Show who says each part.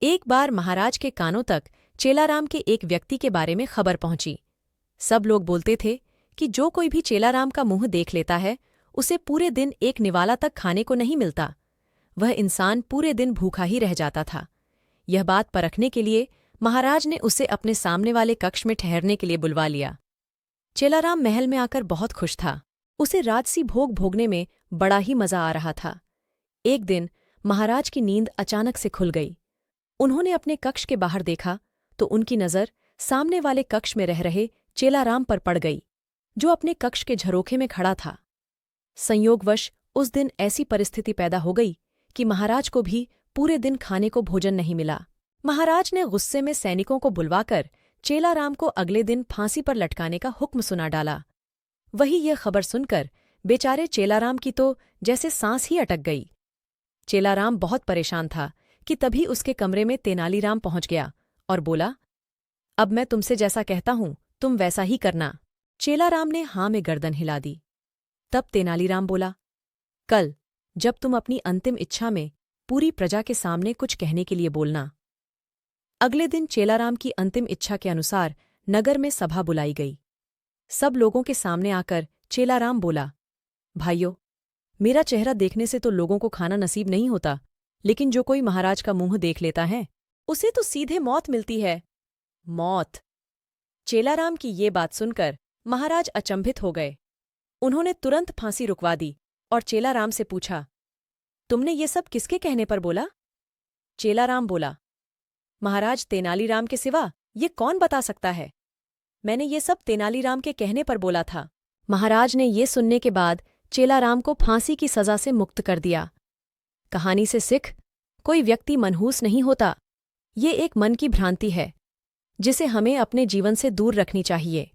Speaker 1: एक बार महाराज के कानों तक चेलाराम के एक व्यक्ति के बारे में खबर पहुंची। सब लोग बोलते थे कि जो कोई भी चेलाराम का मुंह देख लेता है उसे पूरे दिन एक निवाला तक खाने को नहीं मिलता। वह इंसान पूरे दिन भूखा ही रह जाता था। यह बात परखने के लिए महाराज ने उसे अपने सामने वाले कक्ष में ठहरने के लिए बुलवा लिया। चेलाराम महल में आकर बहुत खुश था। उसे राजसी भोग भोगने में बड़ा ही मजा आ रहा था। एक दिन महाराज की नींद अचानक से खुल गई। उन्होंने अपने कक्ष के बाहर देखा तो उनकी नज़र सामने वाले कक्ष में रह रहे चेलाराम पर पड़ गई, जो अपने कक्ष के झरोखे में खड़ा था। संयोगवश उस दिन ऐसी परिस्थिति पैदा हो गई कि महाराज को भी पूरे दिन खाने को भोजन नहीं मिला। महाराज ने गुस्से में सैनिकों को बुलवाकर चेलाराम को अगले दिन फांसी पर लटकाने का हुक्म सुना डाला। वही यह खबर सुनकर बेचारे चेलाराम की तो जैसे सांस ही अटक गई। चेलाराम बहुत परेशान था कि तभी उसके कमरे में तेनालीराम पहुंच गया और बोला, अब मैं तुमसे जैसा कहता हूं तुम वैसा ही करना। चेलाराम ने हाँ में गर्दन हिला दी। तब तेनालीराम बोला, कल जब तुम अपनी अंतिम इच्छा में पूरी प्रजा के सामने कुछ कहने के लिए बोलना। अगले दिन चेलाराम की अंतिम इच्छा के अनुसार नगर में सभा बुलाई गई। सब लोगों के सामने आकर चेलाराम बोला, भाइयों, मेरा चेहरा देखने से तो लोगों को खाना नसीब नहीं होता, लेकिन जो कोई महाराज का मुंह देख लेता है उसे तो सीधे मौत मिलती है। मौत। चेलाराम की ये बात सुनकर महाराज अचंभित हो गए। उन्होंने तुरंत फांसी रुकवा दी और चेलाराम से पूछा, तुमने ये सब किसके कहने पर बोला? चेलाराम बोला, महाराज तेनालीराम के सिवा ये कौन बता सकता है? मैंने ये सब तेनालीराम के कहने पर बोला था। महाराज ने ये सुनने के बाद चेलाराम को फांसी की सजा से मुक्त कर दिया। कहानी से सिख, कोई व्यक्ति मनहूस नहीं होता। ये एक मन की भ्रांति है जिसे हमें अपने जीवन से दूर रखनी चाहिए।